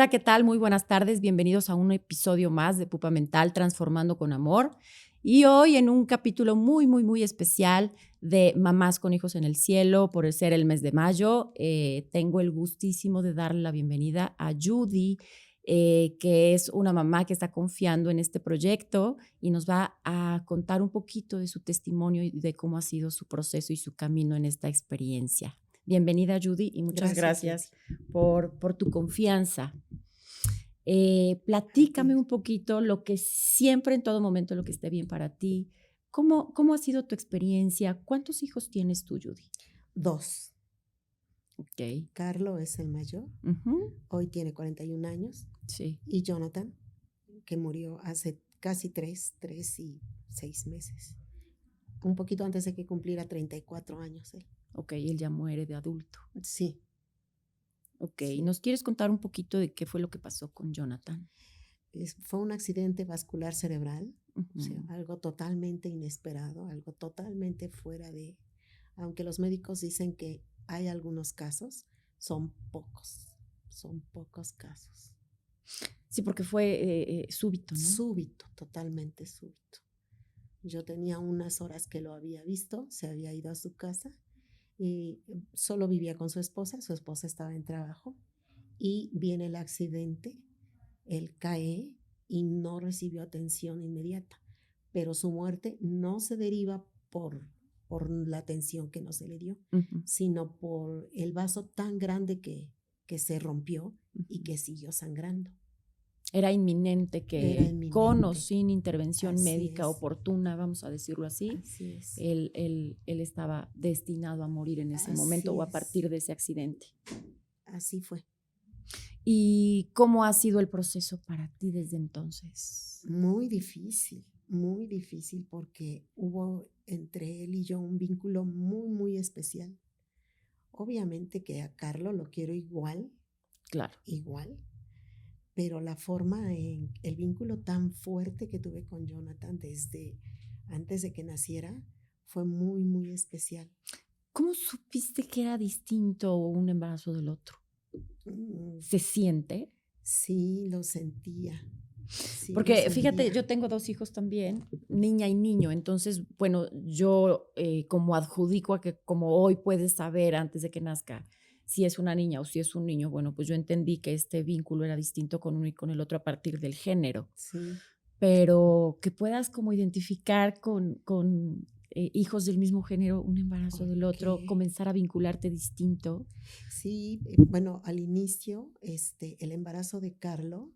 Hola, ¿qué tal? Muy buenas tardes. Bienvenidos a un episodio más de Pupa Mental Transformando con Amor. Y hoy en un capítulo muy especial de Mamás con Hijos en el Cielo, por ser el mes de mayo, tengo el gustísimo de darle la bienvenida a Judy, que es una mamá que está confiando en este proyecto y nos va a contar un poquito de su testimonio y de cómo ha sido su proceso y su camino en esta experiencia. Bienvenida, Judy, y muchas gracias por tu confianza. Platícame un poquito lo que siempre, en todo momento, lo que esté bien para ti. ¿Cómo ha sido tu experiencia? ¿Cuántos hijos tienes tú, Judy? 2. Ok. Carlo es el mayor, hoy tiene 41 años, Sí. y Jonathan, que murió hace casi 3 y 6 meses, un poquito antes de que cumpliera 34 años él. Ok, él ya muere de adulto. Sí. Ok, Sí. ¿nos quieres contar un poquito de qué fue lo que pasó con Jonathan? Fue un accidente vascular cerebral, o sea, Ujú. algo totalmente inesperado, algo totalmente fuera de... Aunque los médicos dicen que hay algunos casos, son pocos casos. Sí, porque fue súbito, ¿no? Súbito, totalmente súbito. Yo tenía unas horas que lo había visto, se había ido a su casa y solo vivía con su esposa estaba en trabajo y viene el accidente, él cae y no recibió atención inmediata, pero su muerte no se deriva por la atención que no se le dio, sino por el vaso tan grande que se rompió y que siguió sangrando. Era inminente Era que con o inminente. sin intervención Así médica es. oportuna, vamos a decirlo así, Así es. él estaba destinado a morir en ese momento Así o a es. partir de ese accidente. Así fue. ¿Y cómo ha sido el proceso para ti desde entonces? Muy difícil porque hubo entre él y yo un vínculo muy especial. Obviamente que a Carlo lo quiero Claro. igual, pero la forma el vínculo tan fuerte que tuve con Jonathan desde antes de que naciera fue muy especial. ¿Cómo supiste que era distinto un embarazo del otro? Mm, ¿Se siente? Sí, lo sentía. Sí, lo Porque fíjate, sentía. yo tengo 2 hijos también, niña y niño. Entonces, bueno, yo como adjudico a que como hoy puedes saber antes de que nazca si es una niña o si es un niño, bueno, pues yo entendí que este vínculo era distinto con uno y con el otro a partir del género. Sí. Pero que puedas como identificar con hijos del mismo género, un embarazo del Ok. otro, comenzar a vincularte distinto. Sí, bueno, al inicio, el embarazo de Carlo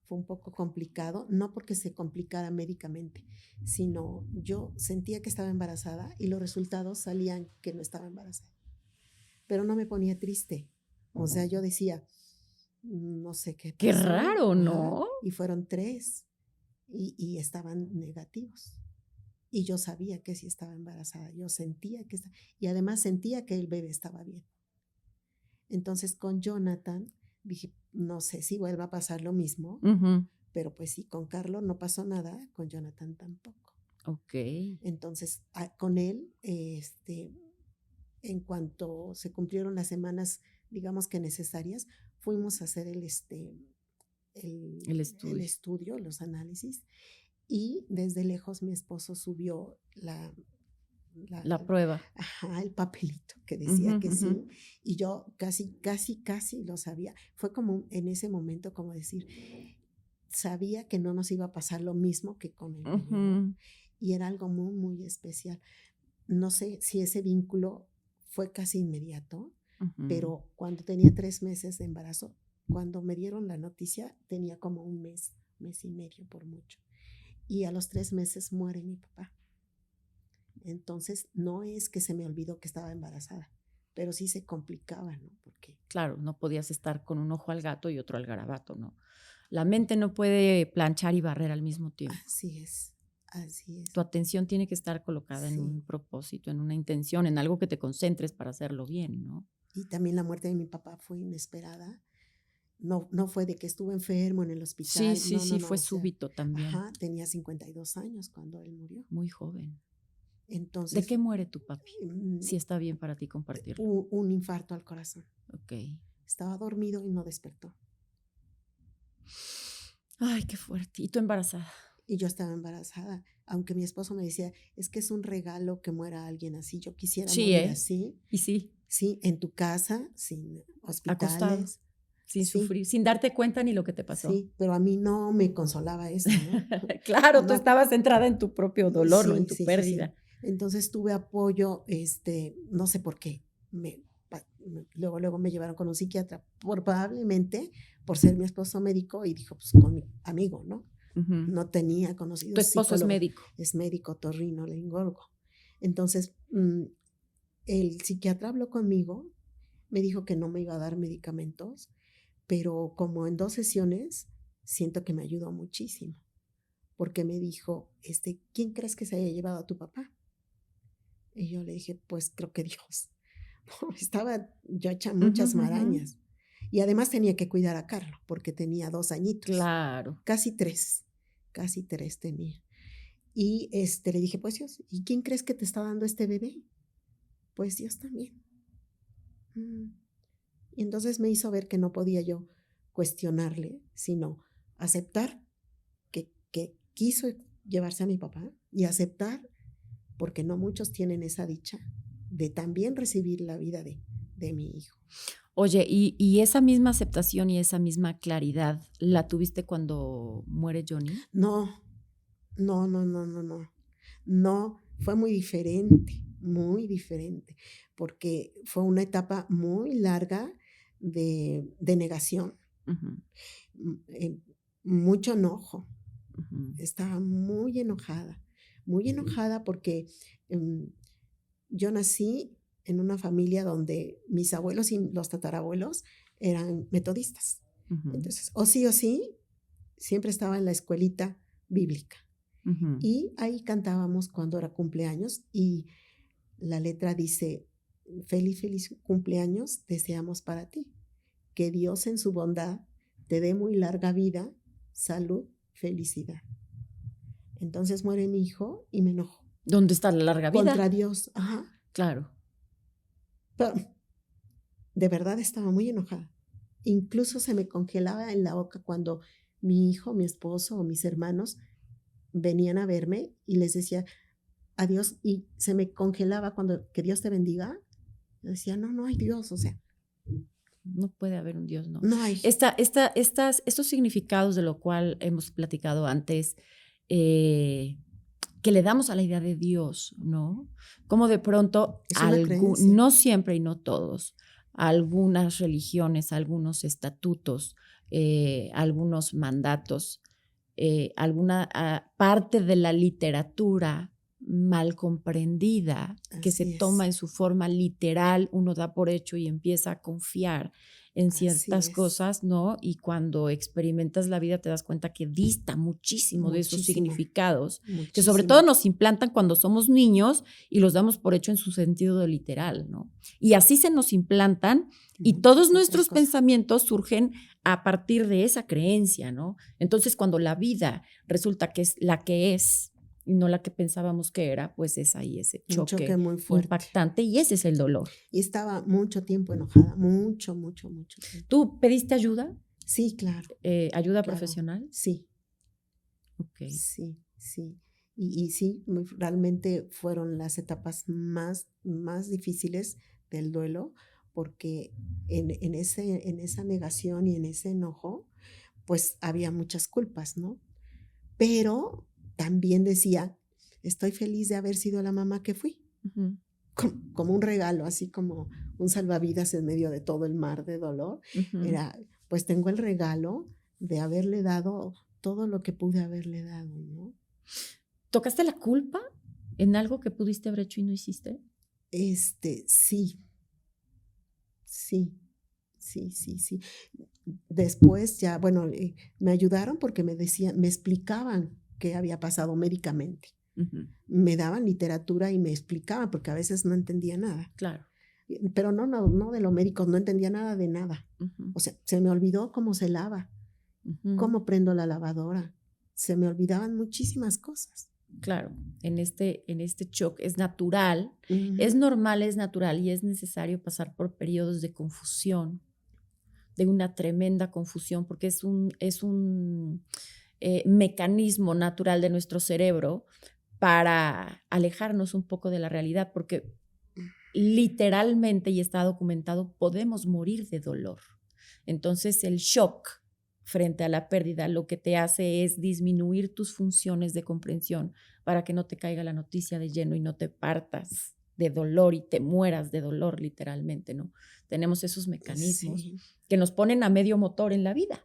fue un poco complicado, no porque se complicara médicamente, sino yo sentía que estaba embarazada y los resultados salían que no estaba embarazada, pero no me ponía triste. O sea, yo decía, no sé qué Qué pasó, raro, ajá, ¿no? y fueron 3 y estaban negativos. Y yo sabía que sí estaba embarazada, yo sentía que estaba, y además sentía que el bebé estaba bien. Entonces con Jonathan dije, no sé si vuelva a pasar lo mismo, Ujú. pero pues sí, con Carlos no pasó nada, con Jonathan tampoco. Ok. Entonces con él, en cuanto se cumplieron las semanas, digamos que necesarias, fuimos a hacer El el estudio. estudio, los análisis, y desde lejos mi esposo subió la, La prueba. ajá, el papelito que Ujú, decía que ujú. sí, y yo casi lo sabía. Fue como en ese momento como decir, sabía que no nos iba a pasar lo mismo que con el mayor, Ujú. y era algo muy especial. No sé si ese vínculo fue casi inmediato, Ujú. pero cuando tenía 3 meses de embarazo, cuando me dieron la noticia, tenía como un mes y medio por mucho. Y a los 3 meses muere mi papá. Entonces, no es que se me olvidó que estaba embarazada, pero sí se complicaba, ¿no? Porque Claro, no podías estar con un ojo al gato y otro al garabato, ¿no? La mente no puede planchar y barrer al mismo tiempo. así es, Tu atención tiene que estar colocada en sí. un propósito, en una intención, en algo que te concentres para hacerlo bien, ¿no? Y también la muerte de mi papá fue inesperada. No fue de que estuvo enfermo en el Sí, hospital, sí, sí, no, fue o sea, súbito también, ajá, tenía 52 años cuando él murió. muy joven. ¿De Entonces, qué muere tu papi? mm, Si está bien para ti compartirlo. un infarto al corazón. Ok. Estaba dormido y no despertó. Ay, qué fuerte. ¿Y tú embarazada? Y yo estaba embarazada, aunque mi esposo me decía, es que es un regalo que muera alguien así, yo quisiera Sí, morir ¿eh? así, Y sí, sí, en tu casa, sin acostado, hospitales, sin sí, sufrir, sin darte cuenta ni lo que te pasó. sí, pero a mí no me consolaba esto, ¿no? Claro, tú No, estabas centrada en tu propio dolor, no en sí, tu sí, sí, sí. pérdida. Entonces tuve apoyo, no sé por qué, luego me llevaron con un psiquiatra, probablemente por ser mi esposo médico y dijo, pues con mi amigo, ¿no? Ujú. No tenía Tu conocidos esposo es psicólogos, médico. es médico otorrinolaringólogo. Entonces, el psiquiatra habló conmigo, me dijo que no me iba a dar medicamentos, pero como en 2 sesiones, siento que me ayudó muchísimo, porque me dijo, ¿quién crees que se haya llevado a tu papá? Y yo le dije, pues creo que Dios. Estaba yo hecha Ujú, muchas ujú. marañas. Y además tenía que cuidar a Carlos, porque tenía 2 añitos, Claro. casi tres tenía. Y le dije, pues Dios, ¿y quién crees que te está dando este bebé? Pues Dios también. Mm. Y entonces me hizo ver que no podía yo cuestionarle, sino aceptar que quiso llevarse a mi papá y aceptar, porque no muchos tienen esa dicha, de también recibir la vida de mi hijo. Oye, y esa misma aceptación y esa misma claridad, ¿la tuviste cuando muere Johnny? No, no, no, no, no, no. No, fue muy diferente, porque fue una etapa muy larga de negación, Ujú, mm, eh, mucho enojo. ujú, Estaba muy enojada porque em, yo nací en una familia donde mis abuelos y los tatarabuelos eran metodistas. ujú, Entonces, o sí, siempre estaba en la escuelita bíblica. ujú. Y ahí cantábamos cuando era cumpleaños y la letra dice, feliz, feliz cumpleaños deseamos para ti. Que Dios en su bondad te dé muy larga vida, salud, felicidad. Entonces muere mi hijo y me enojo. ¿Dónde está la larga Contra vida? Dios, ajá. Claro. Pero de verdad estaba muy enojada. Incluso se me congelaba en la boca cuando mi hijo, mi esposo o mis hermanos venían a verme y les decía adiós y se me congelaba cuando que Dios te bendiga. Yo decía, no, no hay Dios, o sea, No puede haber un Dios, no. no hay. Estos significados de lo cual hemos platicado antes, eh, que le damos a la idea de Dios, ¿no? Como de pronto, Es una creencia. no siempre y no todos, algunas religiones, algunos estatutos, algunos mandatos, alguna parte de la literatura mal comprendida que se Así toma es, en su forma literal, uno da por hecho y empieza a confiar en así ciertas es. cosas, ¿no? Y cuando experimentas la vida te das cuenta que dista muchísimo de esos Muchísimo, significados, que sobre todo muchísimo. nos implantan cuando somos niños y los damos por hecho en su sentido literal, ¿no? Y así se nos implantan y todos Muchas otras nuestros cosas. pensamientos surgen a partir de esa creencia, ¿no? Entonces, cuando la vida resulta que es la que es y no la que pensábamos que era, pues es ahí ese Un choque choque muy fuerte. impactante y ese es el dolor. Y estaba mucho tiempo enojada, mucho, mucho, mucho tiempo. ¿Tú pediste ayuda? Sí, claro, ¿Ayuda claro. profesional? Sí, Ok. sí, sí. Y sí, realmente fueron las etapas más difíciles del duelo, porque en esa negación y en ese enojo, pues había muchas culpas, ¿no? Pero también decía, estoy feliz de haber sido la mamá que fui, Ujú, como un regalo, así como un salvavidas en medio de todo el mar de dolor. ujú. Era, pues tengo el regalo de haberle dado todo lo que pude haberle dado, ¿no? ¿Tocaste la culpa en algo que pudiste haber hecho y no hiciste? Sí, sí, sí, sí, sí. Después ya, bueno, me ayudaron porque me explicaban qué había pasado médicamente. Ujú, Me daban literatura y me explicaban, porque a veces no entendía nada. claro. Pero no de lo médico, no entendía nada de nada. Ujú, O sea, se me olvidó cómo se lava, ujú. cómo prendo la lavadora. Se me olvidaban muchísimas cosas. Claro, en este shock es natural, es Ujú. normal, es natural y es necesario pasar por periodos de confusión, de una tremenda confusión, porque es un mecanismo natural de nuestro cerebro para alejarnos un poco de la realidad, porque literalmente, y está documentado, podemos morir de dolor. Entonces, el shock frente a la pérdida lo que te hace es disminuir tus funciones de comprensión para que no te caiga la noticia de lleno y no te partas de dolor y te mueras de dolor, literalmente, ¿no? Tenemos esos mecanismos Sí, que nos ponen a medio motor en la vida.